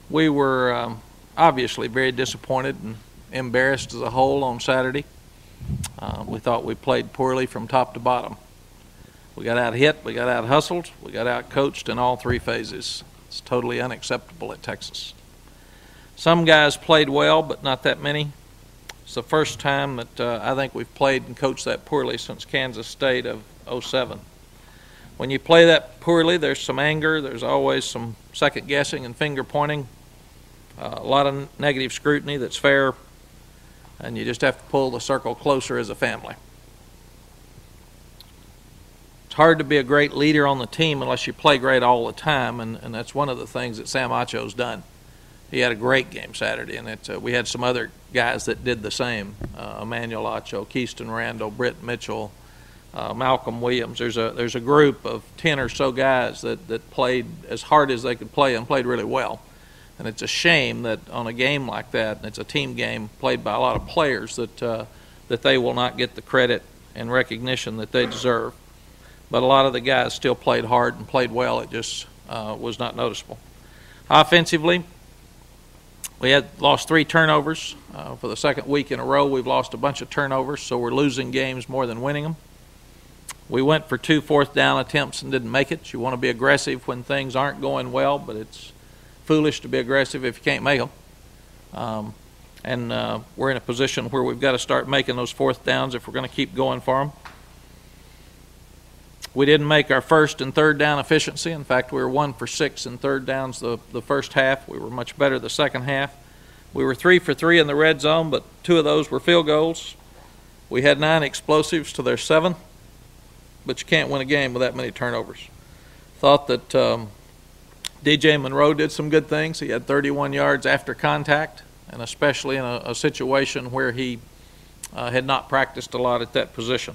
We were obviously very disappointed and embarrassed as a whole on Saturday. We thought we played poorly from top to bottom. We got out hit, we got out hustled, we got out coached in all three phases. It's totally unacceptable at Texas. Some guys played well, but not that many. It's the first time that I think we've played and coached that poorly since Kansas State of '07. When you play that poorly, there's some anger, there's always some second guessing and finger pointing, a lot of negative scrutiny that's fair, and you just have to pull the circle closer as a family. It's hard to be a great leader on the team unless you play great all the time, and that's one of the things that Sam Acho's done. He had a great game Saturday, and we had some other guys that did the same. Emmanuel Acho, Keyston Randall, Britt Mitchell, Malcolm Williams. There's a group of 10 or so guys that played as hard as they could play and played really well. And it's a shame that on a game like that, and it's a team game played by a lot of players, that they will not get the credit and recognition that they deserve. But a lot of the guys still played hard and played well. It just was not noticeable. Offensively, we had lost 3 turnovers. For the second week in a row, we've lost a bunch of turnovers, so we're losing games more than winning them. We went for 2 fourth-down attempts and didn't make it. You want to be aggressive when things aren't going well, but it's foolish to be aggressive if you can't make them. We're in a position where we've got to start making those fourth downs if we're going to keep going for them. We didn't make our first and third down efficiency. In fact, we were 1 for 6 in third downs the first half. We were much better the second half. We were 3 for 3 in the red zone, but 2 of those were field goals. We had 9 explosives to their 7, but you can't win a game with that many turnovers. Thought that DJ Monroe did some good things. He had 31 yards after contact, and especially in a situation where he had not practiced a lot at that position.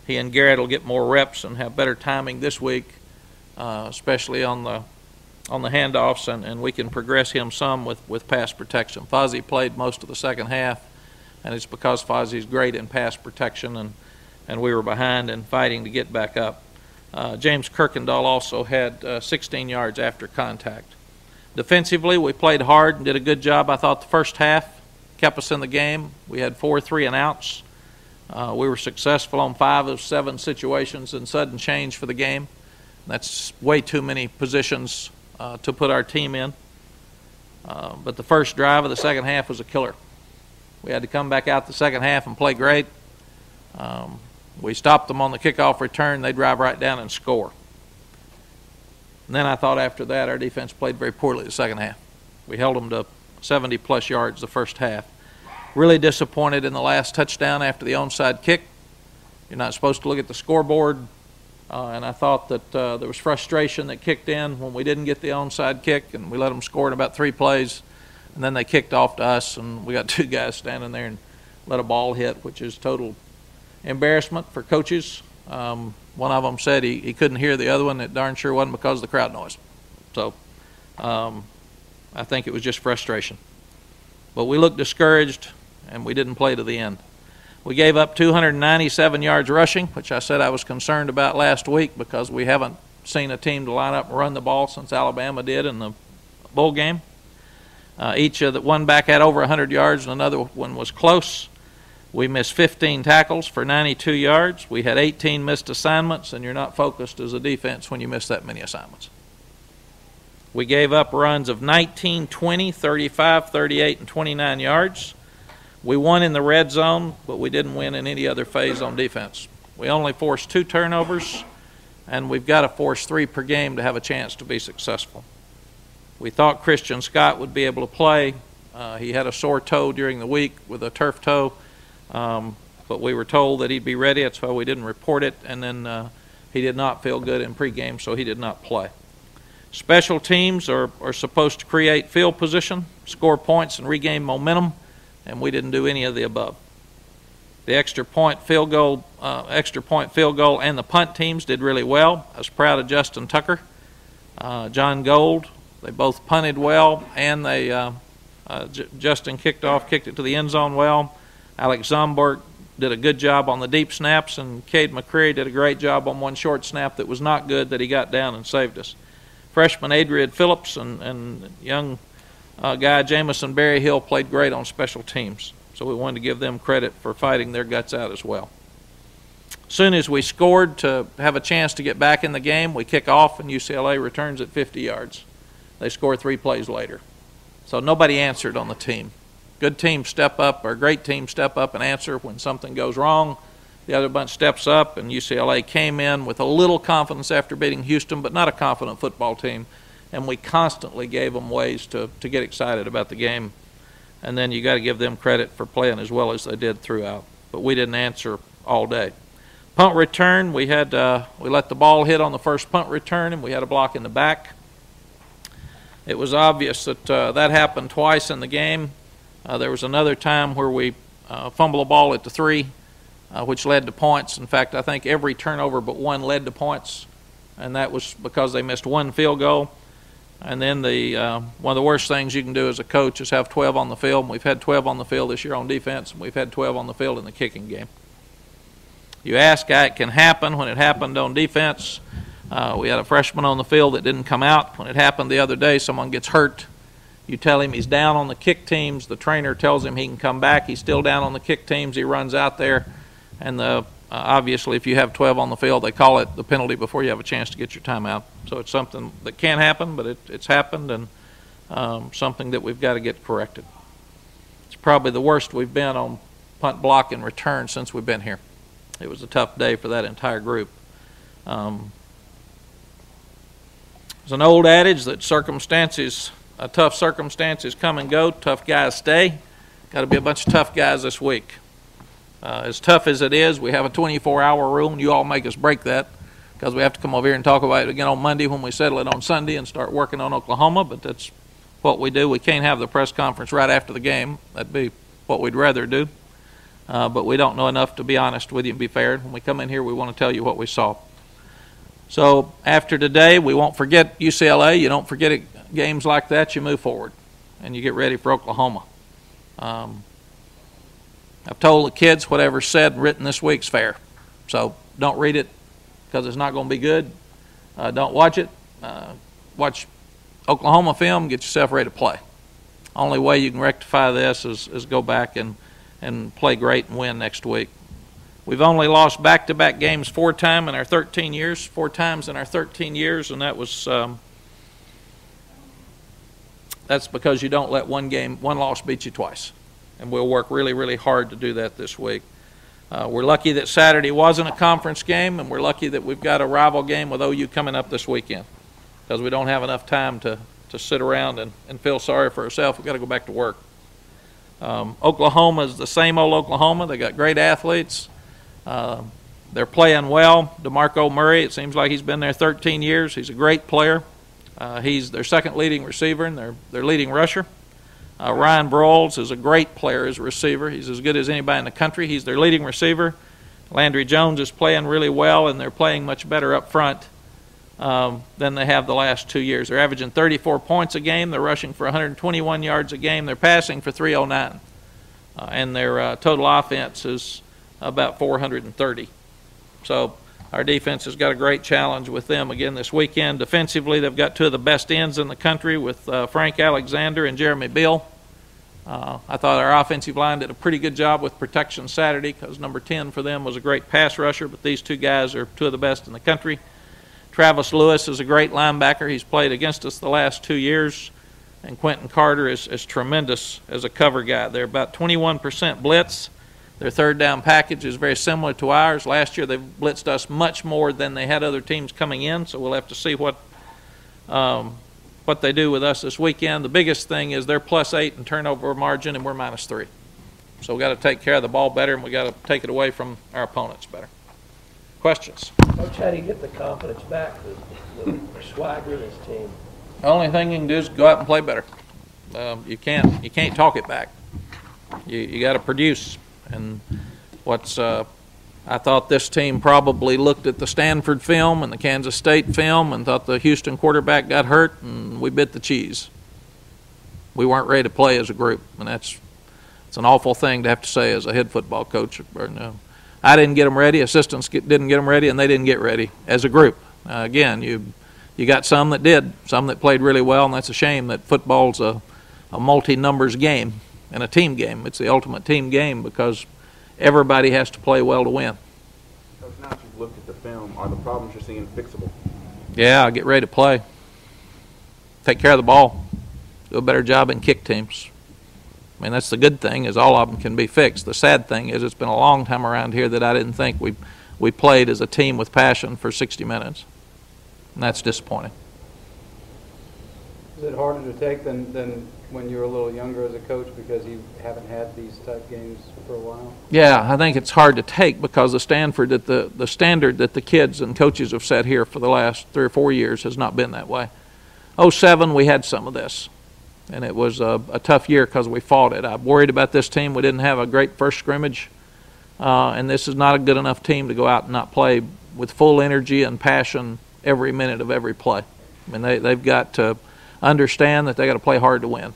He and Garrett will get more reps and have better timing this week, especially on the handoffs, and we can progress him some with pass protection. Fozzie played most of the second half, and it's because Fozzie's great in pass protection, and we were behind and fighting to get back up. James Kirkendall also had 16 yards after contact. Defensively, we played hard and did a good job. I thought the first half kept us in the game. We had 4 3-and-outs. We were successful on 5 of 7 situations in sudden change for the game. That's way too many positions to put our team in. But the first drive of the second half was a killer. We had to come back out the second half and play great. We stopped them on the kickoff return. They drive right down and score. And then I thought after that our defense played very poorly the second half. We held them to 70-plus yards the first half. Really disappointed in the last touchdown after the onside kick. You're not supposed to look at the scoreboard. And I thought that there was frustration that kicked in when we didn't get the onside kick, and we let them score in about 3 plays. And then they kicked off to us, and we got 2 guys standing there and let a ball hit, which is total embarrassment for coaches. One of them said he couldn't hear the other one. It darn sure wasn't because of the crowd noise. So I think it was just frustration. But we looked discouraged, and we didn't play to the end. We gave up 297 yards rushing, which I said I was concerned about last week because we haven't seen a team to line up and run the ball since Alabama did in the bowl game. Each of the one back had over 100 yards, and another one was close. We missed 15 tackles for 92 yards. We had 18 missed assignments, and you're not focused as a defense when you miss that many assignments. We gave up runs of 19, 20, 35, 38, and 29 yards. We won in the red zone, but we didn't win in any other phase on defense. We only forced 2 turnovers, and we've got to force 3 per game to have a chance to be successful. We thought Christian Scott would be able to play. He had a sore toe during the week with a turf toe, but we were told that he'd be ready. That's why we didn't report it, and then he did not feel good in pregame, so he did not play. Special teams are supposed to create field position, score points, and regain momentum, and we didn't do any of the above. The extra point field goal and the punt teams did really well. I was proud of Justin Tucker, John Gold. They both punted well, and Justin kicked it to the end zone well. Alex Zomberg did a good job on the deep snaps, and Cade McCreary did a great job on one short snap that was not good that he got down and saved us. Freshman Adrian Phillips and young guy, Jamison Berryhill, played great on special teams. So we wanted to give them credit for fighting their guts out as well. As soon as we scored to have a chance to get back in the game, we kick off and UCLA returns at 50 yards. They score 3 plays later. So nobody answered on the team. Good teams step up, or great teams step up and answer when something goes wrong. The other bunch steps up, and UCLA came in with a little confidence after beating Houston, but not a confident football team. And we constantly gave them ways to get excited about the game. And then you got to give them credit for playing as well as they did throughout. But we didn't answer all day. Punt return, we let the ball hit on the first punt return, and we had a block in the back. It was obvious that that happened twice in the game. There was another time where we fumbled the ball at the 3, which led to points. In fact, I think every turnover but one led to points, and that was because they missed 1 field goal. And then one of the worst things you can do as a coach is have 12 on the field. And we've had 12 on the field this year on defense, and we've had 12 on the field in the kicking game. You ask how it can happen. When it happened on defense, we had a freshman on the field that didn't come out. When it happened the other day, someone gets hurt. You tell him he's down on the kick teams. The trainer tells him he can come back. He's still down on the kick teams. He runs out there. And obviously, if you have 12 on the field, they call it the penalty before you have a chance to get your timeout. So it's something that can happen, but it's happened, and something that we've got to get corrected. It's probably the worst we've been on punt, block, and return since we've been here. It was a tough day for that entire group. There's an old adage that tough circumstances come and go, tough guys stay. Got to be a bunch of tough guys this week. As tough as it is, we have a 24-hour rule, and you all make us break that because we have to come over here and talk about it again on Monday when we settle it on Sunday and start working on Oklahoma, but that's what we do. We can't have the press conference right after the game. That'd be what we'd rather do. But we don't know enough to be honest with you and be fair. When we come in here, we want to tell you what we saw. So after today, we won't forget UCLA. You don't forget games like that. You move forward, and you get ready for Oklahoma. I've told the kids whatever's said and written this week's fair. So don't read it because it's not going to be good. Don't watch it. Watch Oklahoma film. Get yourself ready to play. Only way you can rectify this is go back and play great and win next week. We've only lost back-to-back games 4 times in our 13 years. 4 times in our 13 years, and that was that's because you don't let one loss beat you twice. And we'll work really, really hard to do that this week. We're lucky that Saturday wasn't a conference game, and we're lucky that we've got a rival game with OU coming up this weekend because we don't have enough time to sit around and feel sorry for ourselves. We've got to go back to work. Oklahoma is the same old Oklahoma. They got great athletes. They're playing well. DeMarco Murray, it seems like he's been there 13 years. He's a great player. He's their second leading receiver and their leading rusher. Ryan Broyles is a great player as a receiver. He's as good as anybody in the country. He's their leading receiver. Landry Jones is playing really well, and they're playing much better up front than they have the last 2 years. They're averaging 34 points a game. They're rushing for 121 yards a game. They're passing for 309. And their total offense is about 430. So our defense has got a great challenge with them again this weekend. Defensively, they've got 2 of the best ends in the country with Frank Alexander and Jeremy Beal. I thought our offensive line did a pretty good job with protection Saturday because number 10 for them was a great pass rusher, but these 2 guys are 2 of the best in the country. Travis Lewis is a great linebacker. He's played against us the last 2 years. And Quentin Carter is tremendous as a cover guy. They're about 21% blitz. Their third down package is very similar to ours. Last year they blitzed us much more than they had other teams coming in, so we'll have to see what they do with us this weekend. The biggest thing is they're +8 in turnover margin and we're -3. So we've got to take care of the ball better and we've got to take it away from our opponents better. Questions? Coach, how do you get the confidence back, the swagger of this team? The only thing you can do is go out and play better. You can't talk it back. You got to produce. And I thought this team probably looked at the Stanford film and the Kansas State film and thought the Houston quarterback got hurt and we bit the cheese. We weren't ready to play as a group, and it's an awful thing to have to say as a head football coach. I didn't get them ready, assistants didn't get them ready, and they didn't get ready as a group. Again, you got some that did, some that played really well, and that's a shame that football's a a multi-numbers game and a team game. It's the ultimate team game because everybody has to play well to win. Coach, now that you've looked at the film, are the problems you're seeing fixable? Yeah, get ready to play. Take care of the ball. Do a better job in kick teams. I mean, that's the good thing, is all of them can be fixed. The sad thing is it's been a long time around here that I didn't think we played as a team with passion for 60 minutes. And that's disappointing. Is it harder to take than when you were a little younger as a coach because you haven't had these type games for a while? Yeah, I think it's hard to take because the standard that the kids and coaches have set here for the last 3 or 4 years has not been that way. 2007, we had some of this, and it was a tough year because we fought it. I'm worried about this team. We didn't have a great first scrimmage, and this is not a good enough team to go out and not play with full energy and passion every minute of every play. I mean, they've got to understand that they got to play hard to win.